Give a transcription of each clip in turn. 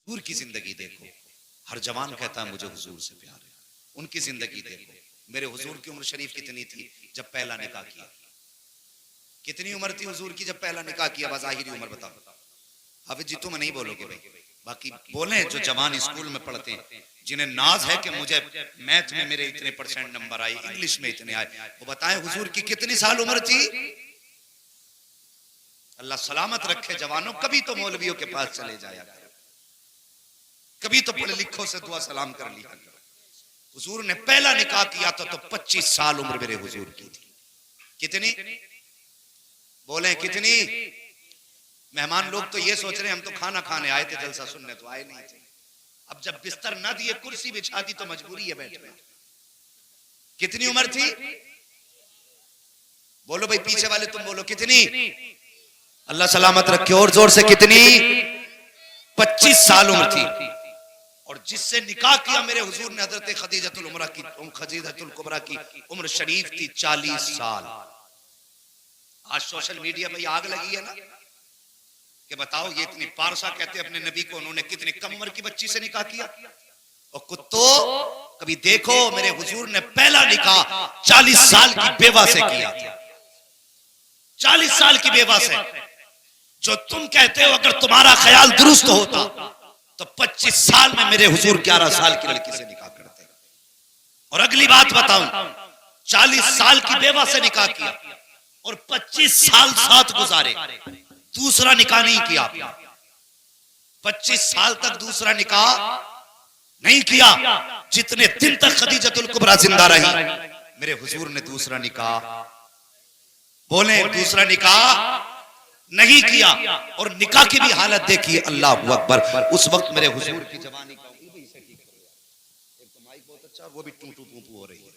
हुजूर की जिंदगी देखो, हर जवान कहता है मुझे हुजूर से प्यार है। उनकी जिंदगी देखो, मेरे हुजूर की उम्र शरीफ कितनी थी जब पहला निकाह किया? कितनी उम्र थी हुजूर की जब पहला निकाह किया? बाज़ाहिरी उम्र बताओ। हाफिज जी तुम नहीं बोलोगे भाई, बाकी बोले जो जवान स्कूल में पढ़ते हैं, जिन्हें नाज है कि मुझे मैथ में मेरे इतने परसेंट नंबर आए, इंग्लिश में इतने आए, वो बताएं हुजूर की कितनी साल उम्र थी? अल्लाह सलामत रखे जवानों, कभी तो मौलवियों के पास चले जाया करो, कभी तो पढ़े लिखों से दुआ सलाम कर लिया करो। हुजूर ने पहला निकाह किया था तो 25 साल उम्र मेरे हुजूर की थी। कितनी? बोले कितनी? मेहमान लोग तो ये सोच रहे हैं हम तो खाना खाने आए थे, जलसा सुनने तो आए नहीं थे। अब जब बिस्तर ना दिए, कुर्सी बिछा दी तो मजबूरी है बैठना। कितनी उम्र थी? बोलो भाई, पीछे वाले तुम बोलो कितनी? अल्लाह सलामत रखे, और जोर से कितनी? 25 साल उम्र थी। और जिससे निकाह किया मेरे हुजूर ने, हजरत खदीजतुल उमरा की, खदीजतुल कुबरा की उम्र शरीफ थी 40 साल। आज सोशल मीडिया पे आग लगी है ना कि बताओ ये इतनी पारसा कहते अपने नबी को, उन्होंने कितनी कम उम्र की बच्ची से निकाह किया। और कुत्तो, कभी देखो मेरे हुजूर ने पहला निकाह 40 साल की बेवा से किया था। 40 साल की बेवा से। जो तुम कहते हो अगर तुम्हारा ख्याल दुरुस्त होता तो 25 साल में मेरे हुजूर 11 साल की लड़की से निकाह करते। और अगली बात बताऊं, 40 साल की बेवा से निकाह किया और 25 साल साथ गुजारे, दूसरा निकाह नहीं किया। 25 साल तक दूसरा निकाह नहीं किया। जितने दिन तक खदीजतुल कुबरा जिंदा रही, मेरे हुजूर ने दूसरा निकाह, बोले दूसरा निकाह नहीं किया। और निकाह की भी हालत देखिए, अल्लाह अकबर। उस वक्त मेरे हुजूर की जवानी का, एक तो माइक बहुत अच्छा, वो भी टू टू पू पू हो रही है।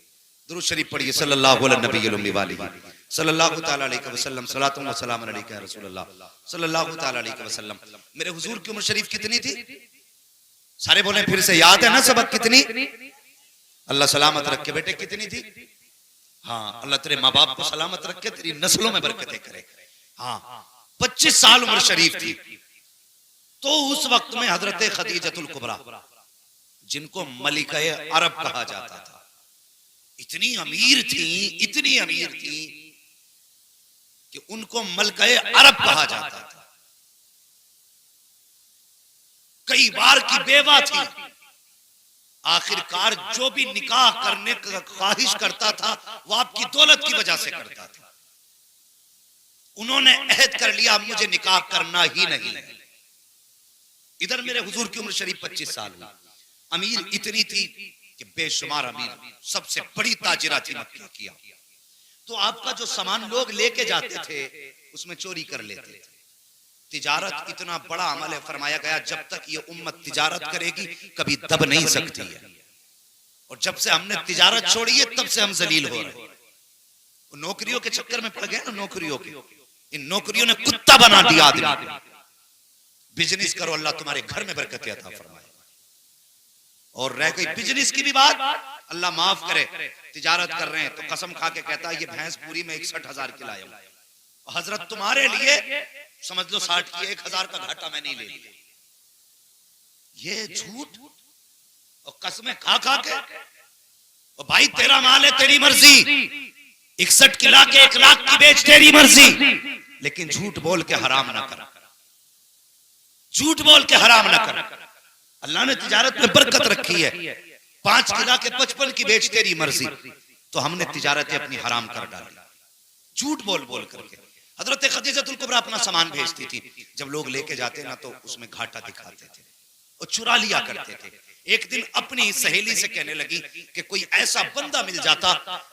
दुरूद शरीफ पढ़िए, सल्लल्लाहु अलैहि नबी उम्मी वालिही सल्लल्लाहु तआला अलैहि वसल्लम, सलातुन व सलामुन अलैका या रसूलल्लाह सल्लल्लाहु तआला अलैहि वसल्लम। मेरे हुजूर की उम्र शरीफ कितनी थी? सारे बोले फिर से, याद है ना सबक? कितनी? अल्लाह सलामत रखे बेटे, कितनी थी? हाँ, अल्लाह तेरे माँ बाप को सलामत रखे, तेरी नस्लों में बरकतें करे। हाँ, 25 साल उम्र शरीफ थी। तो उस वक्त में हजरत खदीजतुल कुबरा, जिनको मलिका अरब कहा जाता था, इतनी अमीर थी, इतनी अमीर थी कि उनको मलिका अरब कहा जाता था। कई बार की बेवा थी। आखिरकार जो भी निकाह करने का ख्वाहिश करता था वो आपकी दौलत की वजह से करता था। उन्होंने अहद कर लिया मुझे निकाह करना ही नहीं। इधर मेरे हुजूर की उम्र शरीफ 25 साल हुई। अमीर इतनी थी कि बेशुमार अमीर, सबसे बड़ी ताजिरा थी मक्के की। तो आपका जो सामान लोग लेके जाते थे उसमें चोरी कर लेते थे। तिजारत इतना बड़ा अमल है, फरमाया गया जब तक ये उम्मत तिजारत करेगी कभी दब नहीं सकती है। और जब से हमने तिजारत छोड़ी है तब से हम जलील हो रहे हैं। नौकरियों के चक्कर में पड़ गए ना, नौकरियों के, इन नौकरियों ने कुत्ता बना दिया आदमी। बिजनेस करो, अल्लाह तुम्हारे घर में बरकत अता फरमाए। और रह गई बिजनेस की भी बात, अल्लाह माफ करे, तिजारत कर रहे हैं तो कसम खा के कहता है ये भैंस पूरी में 61,000 की लाया हूं, हजरत तुम्हारे लिए समझ लो 60 की, 1,000 का घाटा मैं नहीं ले लिया। ये झूठ और कसमें खा खा के, और भाई तेरा माल है तेरी मर्जी, 61 की ला के 1 लाख की बेच, तेरी मर्जी, लेकिन झूठ बोल के हराम ना कर, झूठ बोल के हराम ना कर। अल्लाह ने तिजारत में बरकत रखी है। 5 की ला के 55 की बेच, तेरी मर्जी, तो हमने तिजारत अपनी हराम कर डाली झूठ बोल बोल करके। हजरत खदीजतुल कुबरा अपना सामान भेजती थी, जब लोग लेके जाते ना तो उसमें घाटा दिखाते थे और चुरा लिया करते थे। एक दिन अपनी सहेली से कहने लगी कि कोई ऐसा बंदा मिल जाता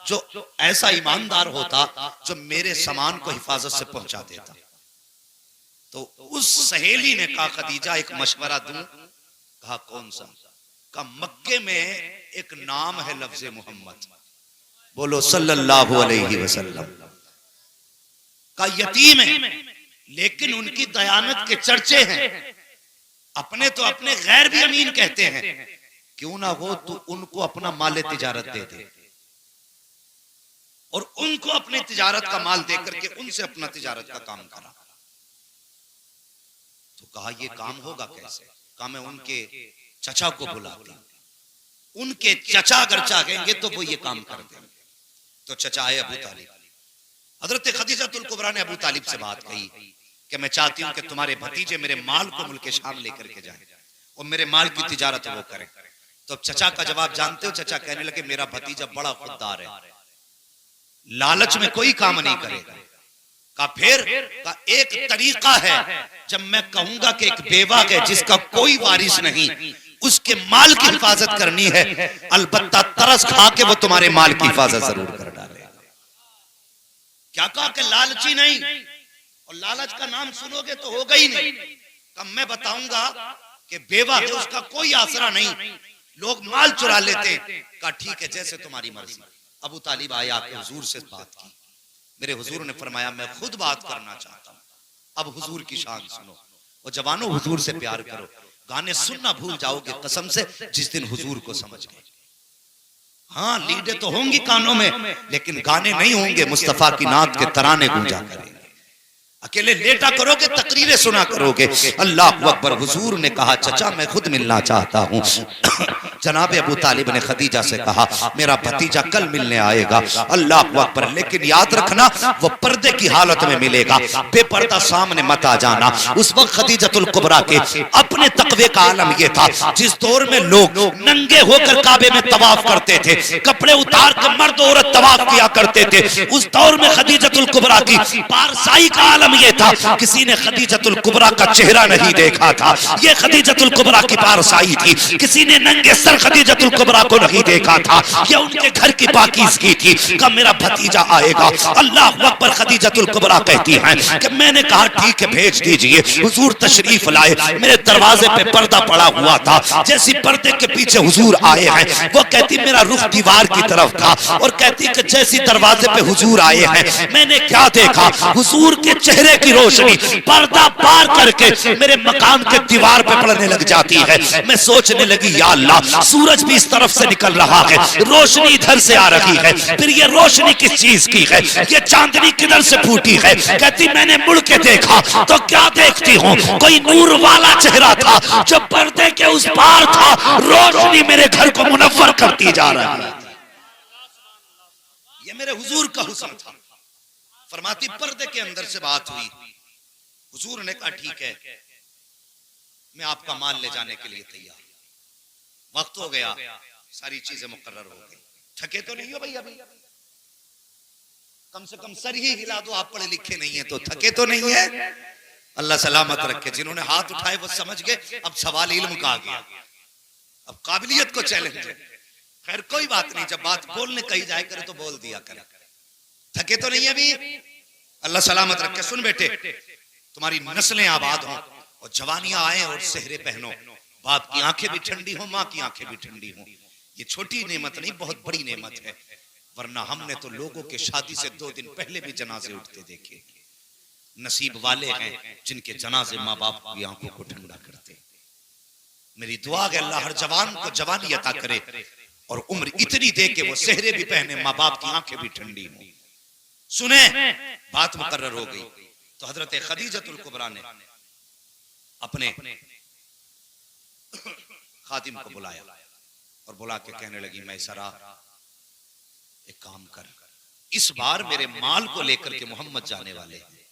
जो ऐसा ईमानदार होता जो मेरे सामान को हिफाजत से पहुंचा देता। तो उस सहेली ने कहा खदीजा एक मशवरा दूं? कहा कौन सा? कहा मक्के में एक नाम है लफ्ज़े मोहम्मद, बोलो सल्लल्लाहु अलैहि वसल्लम, का यतीम है लेकिन उनकी दयानत के चर्चे हैं। अपने तो अपने गैर भी अमीन कहते हैं, क्यों ना हो तो उनको अपना माल तिजारत दे दे और उनको अपनी तिजारत का माल दे करके उनसे अपना तिजारत का काम करा। तो कहा यह काम होगा कैसे? कहा मैं उनके चचा को बुलाती हूं, उनके चचा अगर चाहेंगे तो वो ये काम कर देंगे। तो चचा आए अबू तालिब। हजरत खदीजतुल कुबरा ने अबू तालिब से बात कही कि मैं चाहती हूं कि तुम्हारे भतीजे मेरे माल को मुल्क शाम लेकर के जाए और मेरे माल की तिजारत वो करें। तो चचा का जवाब जानते हो? चचा कहने लगे मेरा भतीजा बड़ा खुददार है, लालच में कोई काम नहीं करेगा। का फिर का एक तरीका है, जब मैं कहूंगा कि एक बेवा है जिसका कोई वारिस नहीं, उसके माल की हिफाजत करनी है, अलबत्ता तरस खा के वो तुम्हारे माल की हिफाजत जरूर कर डालेगा। क्या कहा कि लालची नहीं, और लालच का नाम सुनोगे तो होगा ही नहीं। कब मैं बताऊंगा कि बेवा है, उसका कोई आसरा नहीं, लोग माल चुरा लेते। कहा ठीक है, जैसे तुम्हारी मर्जी। अबू तालिब आया के हुजूर से बात की। मेरे हुजूर ने फरमाया मैं खुद बात करना चाहता हूं। अब हुजूर की शान सुनो। और जवानों, हुजूर से प्यार करो, गाने सुनना भूल जाओगे कसम से जिस दिन हुजूर को समझ गए। हाँ, लीडे तो होंगी कानों में, लेकिन गाने नहीं होंगे, मुस्तफा की नात के तराने गूंजा करेंगे। अकेले लेटा करोगे, तकरीरें सुना करोगे। अल्लाह अकबर। हुजूर ने कहा चचा मैं खुद मिलना चाहता हूँ। जनाब अबू तालिब ने खदीजा से कहा मेरा भतीजा कल मिलने आएगा। अल्लाह अकबर। लेकिन याद रखना वो पर्दे की हालत में मिलेगा, बेपर्दा सामने मत आ जाना। उस वक्त खदीजतुल कुबरा के अपने तकवे का आलम ये था, जिस दौर में लोग नंगे होकर काबे में तवाफ करते थे, कपड़े उतार कर मर्द औरत तवाफ किया करते थे, उस दौर में खदीजतुल कुबरा की पारसाई का आलम ये था, किसी ने खदीजतुल कुबरा का चेहरा नहीं देखा था। ये खदीजतुल कुबरा की पारसाई थी, किसी ने नंगे सर खदीजतुल कुबरा को नहीं देखा था। ये उनके घर की पाकीज़गी थी। कब मेरा भतीजा आएगा। अल्लाह अकबर। खदीजतुल कुबरा कहती हैं कि मैंने कहा ठीक है भेज दीजिए। हुजूर तशरीफ लाए, मेरे दरवाजे पे पर्दा पड़ा हुआ था। जैसी पर्दे के पीछे हुजूर आए हैं, वो कहती मेरा रुख दीवार की तरफ था, और कहती कि जैसी दरवाजे पे हुजूर आए हैं, मैंने क्या देखा, हुजूर के चेहरे की रोशनी पर्दा पार करके मेरे मकान के दीवार पे पड़ने लग जाती है। मैं सोचने लगी या अल्लाह, सूरज भी इस तरफ से निकल रहा है, रोशनी इधर से आ रही है, फिर ये रोशनी किस चीज की है, ये चांदनी किधर से फूटी है। कहती मैंने मुड़ के देखा तो क्या देखती हूँ, कोई नूर वाला चेहरा था जो पर्दे के उस पार था, रोशनी मेरे घर को मुनव्वर करती जा रही है। ये मेरे हुजूर का हुस्न था। फरमाती पर्दे के अंदर से बात हुई, हुजूर ने कहा ठीक है मैं आपका माल ले जाने के लिए तैयार। वक्त हो गया, सारी चीजें मुकर्रर हो गई। थके तो नहीं हो भाई अभी? कम से कम सर ही हिला दो, आप पढ़े लिखे नहीं है तो थके तो नहीं है? अल्लाह सलामत रखे। जिन्होंने हाथ उठाए वो समझ गए, अब सवाल इल्म का आ गया, अब काबिलियत को चैलेंज है। खैर कोई बात नहीं, जब बात बोलने कही जाए करे तो बोल दिया करे। थके तो नहीं अभी? अल्लाह सलामत रखे। सुन बेटे, तुम्हारी नस्लें आबाद हों और जवानियां आए और सेहरे पहनो, बाप की आंखें भी ठंडी हो, माँ की आंखें भी ठंडी हो। ये छोटी नेमत नहीं, बहुत बड़ी नेमत है। वरना हमने तो लोगों के शादी से 2 दिन पहले भी जनाजे उठते देखे। नसीब वाले हैं जिनके जनाजे माँ बाप की आंखों को ठंडा करते। मेरी दुआ है अल्लाह हर जवान को जवानी अता करे और उम्र इतनी दे के वो सेहरे भी पहने, माँ बाप की आंखें भी ठंडी हो। सुने, बात मुकर्रर हो गई तो हजरत खदीजतुल कुबरा ने अपने खादिम को बुलाया और बुला के कहने लगी मैसरा एक काम कर, इस बार मेरे माल को लेकर के मोहम्मद जाने वाले हैं।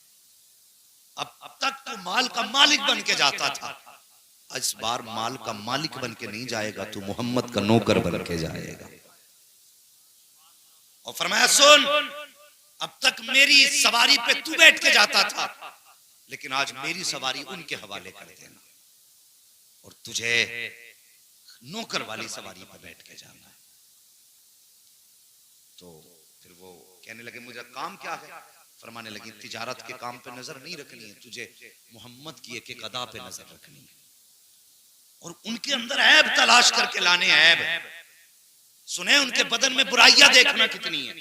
अब तक तो माल का मालिक बन के जाता था, इस बार माल का मालिक बन के नहीं जाएगा, तू मोहम्मद का नौकर बन के जाएगा। और फरमाया सुन, अब तक मेरी सवारी पे तू बैठ के जाता था, लेकिन आज मेरी सवारी उनके हवाले कर देना और तुझे नौकर वाली सवारी पे बैठ के जाना है। तो फिर वो कहने लगे मुझे काम क्या है? फरमाने लगी तिजारत के काम पे नजर नहीं रखनी है, तुझे मोहम्मद की एक एक अदा पे नजर रखनी है और उनके अंदर ऐब तलाश करके लाने। ऐब सुने, उनके बदन में बुराइयां देखना कितनी है,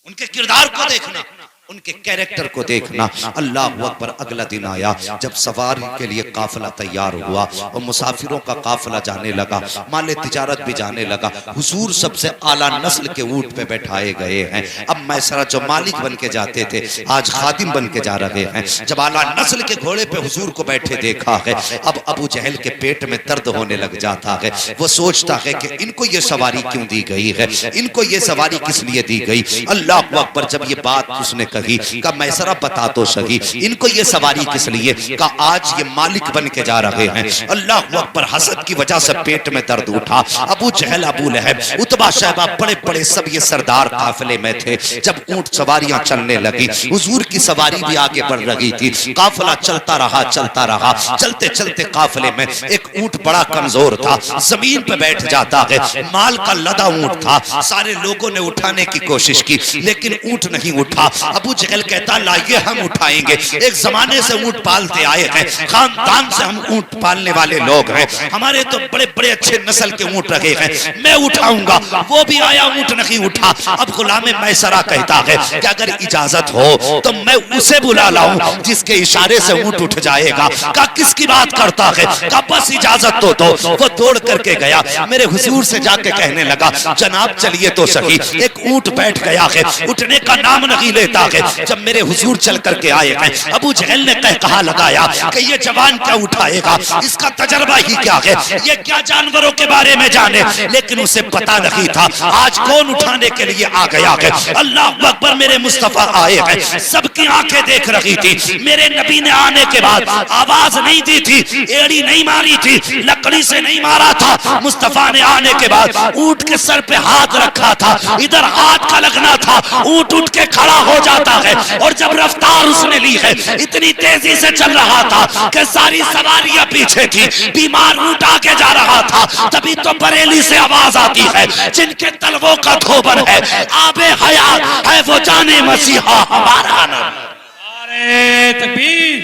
उनके किरदार को देखना। उनके कैरेक्टर को देखना। अल्लाह अकबर। अगला दिन आया जब सवारी के लिए काफिला तैयार हुआ और मुसाफिरों का काफिला जाने लगा, माले तिजारत भी जाने लगा। हुजूर सबसे आला नस्ल के ऊंट पे बैठाए गए हैं। अब मैसरा जो मालिक बन के जाते थे आज खादिम बन के जा रहे हैं। जब आला नस्ल के घोड़े पे हुजूर को बैठे देखा है, अब अबू जहल के पेट में दर्द होने लग जाता है। वो सोचता है कि इनको ये सवारी क्यों दी गई है, इनको ये सवारी किस लिए दी गई। अल्लाह अकबर। जब ये बात उसने कही का मैसरा बता तो सही, इनको ये सवारी किस लिए। का आज ये मालिक बन के जा रहे हैं। अल्लाह अकबर। हसद की वजह से पेट में दर्द उठा। अबू जहल, अबू लहब, उतबा, शैबा, बड़े बड़े सब ये सरदार काफिले में थे। जब ऊंट सवारियां चलने लगी, हुजूर की सवारी भी आगे बढ़ रही थी। काफिला चलता रहा चलता रहा। चलते चलते काफिले में एक ऊंट बड़ा कमजोर था, जमीन पे बैठ जाता है। माल का लदा ऊंट था। सारे लोगों ने उठाने की कोशिश की लेकिन ऊंट नहीं उठा। अबू जहल कहता लाइए हम उठाएंगे, एक जमाने से ऊंट पालते आए हैं, खानदान से हम ऊंट पालने वाले लोग हैं, हमारे तो बड़े बड़े अच्छे नस्ल के ऊंट रखे हैं, मैं उठाऊंगा। वो भी आया, ऊंट नहीं उठा। अब गुलाम मैसरा कहता है कि अगर इजाजत हो तो मैं उसे बुला लाऊं जिसके इशारे से ऊंट उठ जाएगा। का किसकी बात करता है, का बस इजाजत तो दो। वो दौड़ करके गया, मेरे हुजूर से जाके कहने लगा जनाब चलिए तो सही। एक ऊंट बैठ गया है, उठने का नाम नहीं लेता है। जब मेरे हुजूर चल करके आए हैं, अबू जहल ने कहा लगाया कि ये जवान क्या उठाएगा, इसका तजर्बा ही क्या है, ये क्या जानवरों के बारे में जाने। लेकिन उसे पता नहीं था आज कौन उठाने के लिए आ गया है। अल्लाह अकबर। मेरे मुस्तफा आए हैं, सबकी आंखें देख रही थी। मेरे नबी ने आने के बाद आवाज नहीं दी थी, एड़ी नहीं मारी थी, लकड़ी से नहीं मारा था। मुस्तफा ने आने के बाद ऊंट के सर पे हाथ रखा था, इधर हाथ का लगना था, ऊंट उठ के खड़ा हो जाता है। और जब रफ्तार उसने ली है, इतनी तेजी से चल रहा था कि सारी सवारियां पीछे थी, बीमार ऊंट आगे जा रहा था। तभी तो बरेली से आवाज आती है जिनके तलवों का धोबन है, आबे हयात है वो जाने मसीहा हमारा नाम। नारे तकबीर,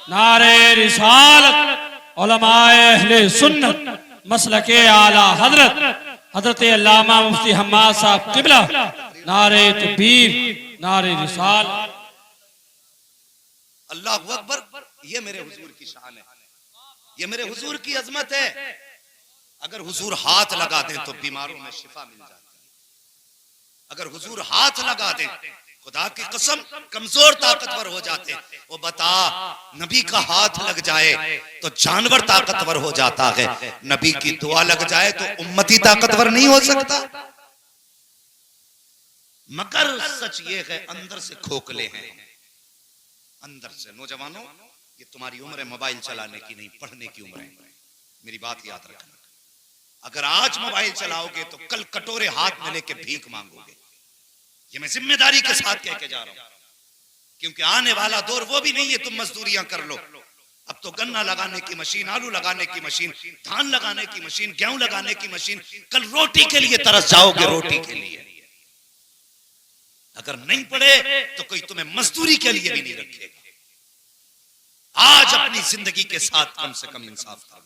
नारे रिसालत, उलमाए अहले सुन्नत, मसलके आला हजरत हजरत अल्लामा मुफ्ती हम्माद साहब किबला, नारे तकबीर, नारे रिसालत। अल्लाह अकबर। ये मेरे हुजूर की शान है, ये मेरे हुजूर की अजमत है। अगर हुजूर हाथ लगा दें तो बीमारों में शिफा मिल जाती है। अगर हुजूर हाथ लगा दें, खुदा की कसम कमजोर ताकतवर हो जाते। वो बता नबी का हाथ लग जाए तो जानवर ताकतवर हो जाता है, नबी की दुआ लग जाए तो उम्मती ताकतवर नहीं हो सकता। मगर सच ये है अंदर से खोखले हैं, अंदर से। नौजवानों, ये तुम्हारी उम्र है मोबाइल चलाने की नहीं, पढ़ने की उम्र है। मेरी बात याद रखना, अगर आज मोबाइल चलाओगे तो कल कटोरे हाथ में लेके भीख मांगोगे। ये मैं जिम्मेदारी के साथ कह के जा रहा हूं, क्योंकि आने वाला दौर वो भी नहीं है तुम मजदूरियां कर लो। अब तो गन्ना लगाने की मशीन, आलू लगाने की मशीन, धान लगाने की मशीन, गेहूं लगाने की मशीन। कल रोटी के लिए तरस जाओगे, रोटी के लिए। अगर नहीं पढ़े तो कोई तुम्हें मजदूरी के लिए भी नहीं रखेगा। आज अपनी जिंदगी के साथ कम से कम इंसाफ कर लो।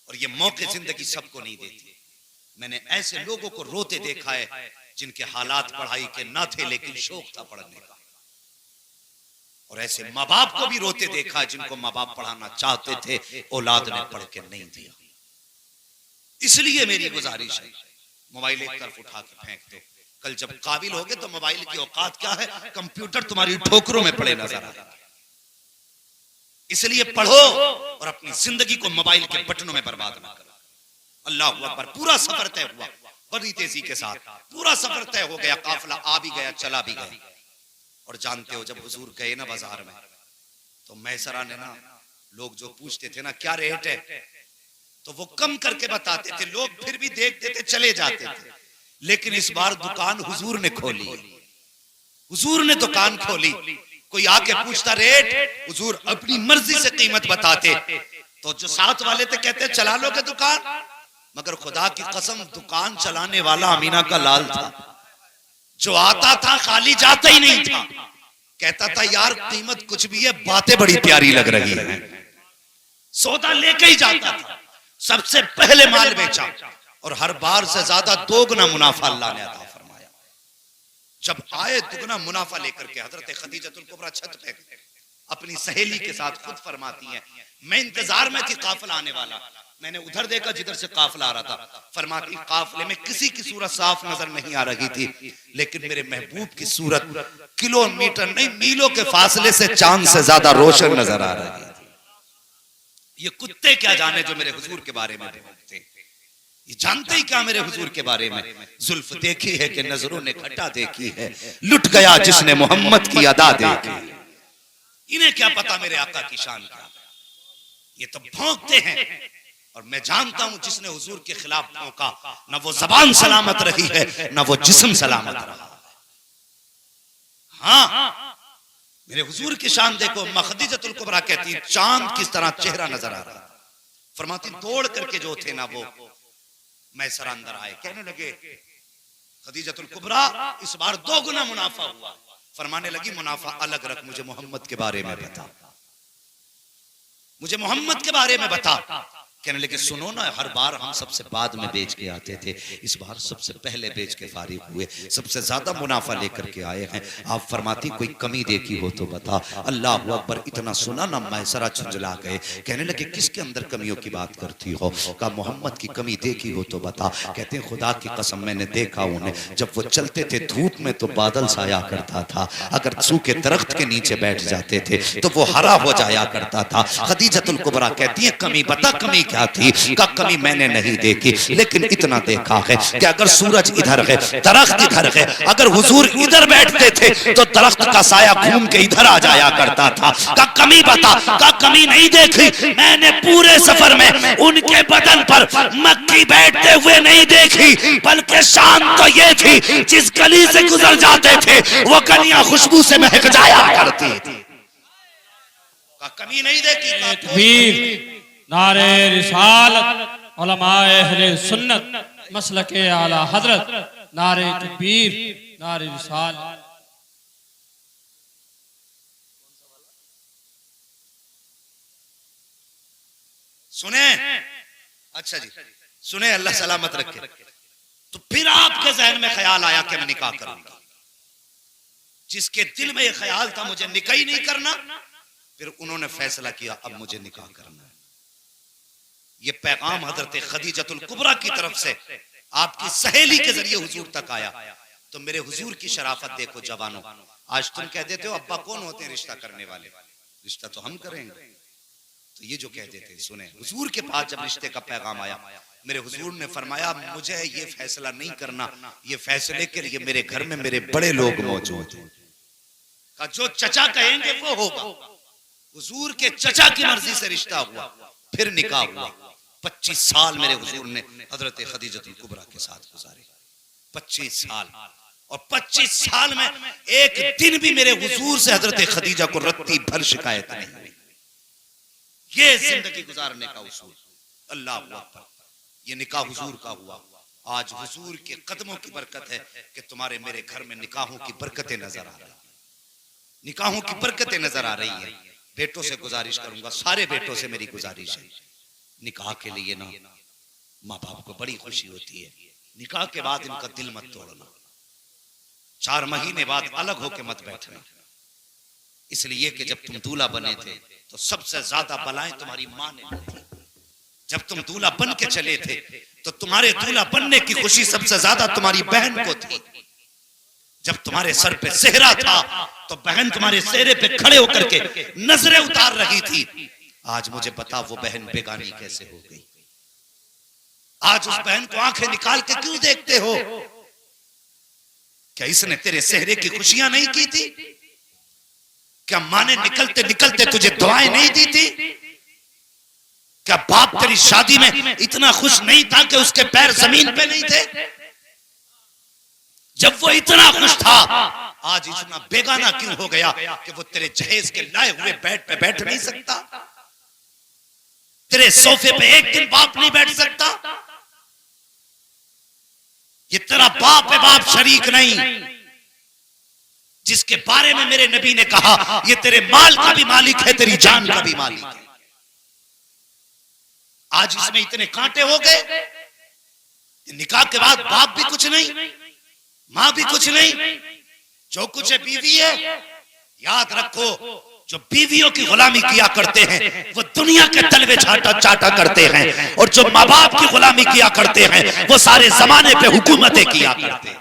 और ये मौके जिंदगी सबको नहीं देती। मैंने ऐसे लोगों को रोते देखा है जिनके हालात पढ़ाई के ना थे लेकिन शौक था पढ़ने का। और ऐसे माँ बाप को भी रोते देखा जिनको माँ बाप पढ़ाना चाहते थे, औलाद ने पढ़ के नहीं दिया। इसलिए मेरी गुजारिश है, मोबाइल एक तरफ उठा के फेंक दो। कल जब काबिल होगे तो मोबाइल की औकात क्या है, कंप्यूटर तुम्हारी ठोकरों में पड़े नजर आएगा। इसलिए पढ़ो और अपनी जिंदगी को मोबाइल के बटनों में बर्बाद ना करो। अल्लाह अकबर। पूरा सफर तय हुआ बड़ी तेजी के साथ, पूरा सफर तय हो गया, काफिला आ भी गया, चला भी गया। और जानते हो जब हुजूर गए ना बाजार में, तो मैसरा ने ना, लोग जो पूछते थे ना क्या रेट है, तो वो कम करके बताते थे। लोग फिर भी देखते थे, चले जाते थे। लेकिन इस बार दुकान हुजूर ने खोली, हुजूर ने दुकान खोली। कोई आके पूछता रेट, हुजूर अपनी मर्जी से कीमत बताते। तो जो साथ वाले थे कहते चला लोगे दुकान। मगर खुदा की कसम दुकान चलाने वाला अमीना का लाल था, जो आता था खाली जाता ही नहीं था। कहता था यार कीमत कुछ भी है, बातें बड़ी प्यारी लग रही है। सौदा लेके ही जाता था, सबसे पहले माल बेचा और हर बार से ज्यादा दोगुना मुनाफा अल्लाह ने अता फरमाया। जब आए दुगना मुनाफा लेकर के हजरत खदीजतुल कुबरा छत पे अपनी सहेली के साथ खुद फरमाती हैं, मैं इंतजार में थी काफिला आने वाला, मैंने उधर देखा जिधर से काफिला आ रहा था। फरमाती काफिले में किसी की सूरत साफ नजर नहीं आ रही थी, लेकिन मेरे महबूब की सूरत किलोमीटर नहीं मीलों के फासले से चांद से ज्यादा रोशन नजर आ रही थी। ये कुत्ते क्या जाने जो मेरे हुजूर के बारे में बोलते, ये जानते ही क्या मेरे हुजूर के बारे में। जुल्फ देखी है कि नजरों ने घटा देखी है, लुट गया जिसने मोहम्मद की अदा देखी। इन्हें क्या पता मेरे आका की शान क्या, ये तो भौंकते हैं। और मैं जानता हूं जिसने हुजूर के खिलाफ भौंका, ना वो जबान सलामत रही है, ना वो जिस्म सलामत रहा। हाँ, मेरे हुजूर की शान देखो। खदीजतुल कुबरा कहती है चांद किस तरह चेहरा नजर आ रहा। फरमाती दौड़ करके जो थे ना वो मैं सर अंदर आए, कहने लगे खदीजतुल कुबरा इस बार 2 गुना मुनाफा हुआ। फरमाने लगी मुनाफा अलग रख, मुझे मोहम्मद के बारे में बता, मुझे मोहम्मद के बारे में बता। कहने लगे सुनो ना, हर बार हम सबसे बाद में बेच के आते थे, इस बार सबसे पहले बेच के फारिग हुए, सबसे ज्यादा मुनाफा लेकर के आए हैं। आप फरमाती कोई कमी देखी हो तो बता। अल्लाह अकबर, इतना सुना ना मैसरा झुंझला गए। कहने लगे किसके अंदर कमियों की बात करती हो? कहा मोहम्मद की कमी देखी हो तो बता। कहते हैं खुदा की कसम मैंने देखा उन्हें, जब वो चलते थे धूप में तो बादल साया करता था, अगर सूखे दरख्त के नीचे बैठ जाते थे तो वो हरा हो जाया करता था। खदीजतुल कुबरा कहती है कमी बता, कमी क्या थी? का कमी मैंने नहीं देखी, लेकिन इतना देखा है कि अगर सूरज इधर है, दरख्त इधर है, अगर हुजूर इधर बैठते थे तो दरख्त का साया घूम के इधर आ जाया करता था। का कमी बता, का कमी नहीं देखी मैंने पूरे सफर में, उनके बदन पर मक्खी बैठते हुए नहीं देखी, बल्कि शान तो ये थी जिस गली से गुजर जाते थे वो गलियां खुशबू से महक जाया करती थी। का कमी नहीं देखी। नारे रिसालत, उलमाए अहले सुन्नत, मसलके आला हजरत, नारे तकबीर, नारे रिसालत। सुने, अच्छा जी सुने, अल्लाह सलामत रखे। तो फिर आपके जहन में ख्याल आया कि मैं निकाह करूंगा। जिसके दिल में यह ख्याल था मुझे निकाह ही नहीं करना, फिर उन्होंने फैसला किया अब मुझे निकाह करना है। ये पैगाम हजरत खदीजतुल कुबरा की तरफ से आपकी सहेली के जरिए हुजूर तक आया। तो मेरे हुजूर की शराफत देखो जवानों। आज तुम कह देते हो अब्बा कौन होते हैं रिश्ता करने वाले, रिश्ता तो हम करेंगे। तो ये जो कह देते सुने, हुजूर के पास जब रिश्ते का पैगाम आया, मेरे हुजूर ने फरमाया मुझे ये फैसला नहीं करना, ये फैसले के लिए मेरे घर में मेरे बड़े लोग मौजूद हैं। का जो चचा कहेंगे वो होगा। हुजूर के चचा की मर्जी से रिश्ता हुआ, फिर निकाह हुआ। 25 साल मेरे हुजूर ने हजरत खदीजतुल कुबरा के साथ गुजारे। 25 साल, और 25 साल में एक दिन भी मेरे हुजूर से हजरत खदीजा को रत्ती भर शिकायत नहीं हुई। ये जिंदगी गुजारने का उसूल। अल्लाह अकबर, ये निकाह हुजूर का हुआ। आज हुजूर के कदमों की बरकत है कि तुम्हारे मेरे घर में निकाहों की बरकतें नजर आ रही, निकाहों की बरकतें नजर आ रही है। बेटों से गुजारिश करूंगा, सारे बेटों से मेरी गुजारिश है, निकाह के लिए ना माँ बाप को बड़ी खुशी होती है, निकाह के बाद इनका दिल मत तोड़ना, 4 महीने बाद अलग होके मत बैठना। इसलिए कि जब तुम दूल्हा बने थे तो सबसे ज्यादा बलाएं तुम्हारी माँ ने दी। जब तुम दूल्हा बन के चले थे तो तुम्हारे दूल्हा बनने की खुशी सबसे ज्यादा तुम्हारी बहन को थी। जब तुम्हारे सर पे सेहरा था तो बहन तुम्हारे सेहरे पे खड़े होकर के नजरें उतार रही थी। आज मुझे बता वो बहन बेगानी कैसे हो गई? आज उस बहन को आंखें निकाल के क्यों देखते हो? क्या इसने तेरे सेहरे की खुशियां नहीं की थी? क्या माँ ने निकलते निकलते तुझे दुआएं नहीं दी थी? क्या बाप तेरी शादी में इतना खुश नहीं था कि उसके पैर जमीन पे नहीं थे? जब वो इतना खुश था, आज इतना बेगाना क्यों हो गया कि वो तेरे जहेज के लाए हुए बेड पे बैठ नहीं सकता? तेरे सोफे पे एक दिन बाप नहीं बैठ सकता? ये तेरा बाप है, बाप शरीक नहीं, जिसके बारे में मेरे नबी ने कहा ये तेरे माल का भी मालिक है, तेरी जान का भी मालिक है। आज इसमें इतने कांटे हो गए, निकाह के बाद बाप भी कुछ नहीं, मां भी कुछ नहीं, जो कुछ है बीवी है, याद रखो जो बीवियों की गुलामी किया करते हैं वो दुनिया के तलवे चाटा करते हैं, और जो माँ बाप की गुलामी किया करते हैं वो सारे जमाने पे हुकूमतें किया करते हैं।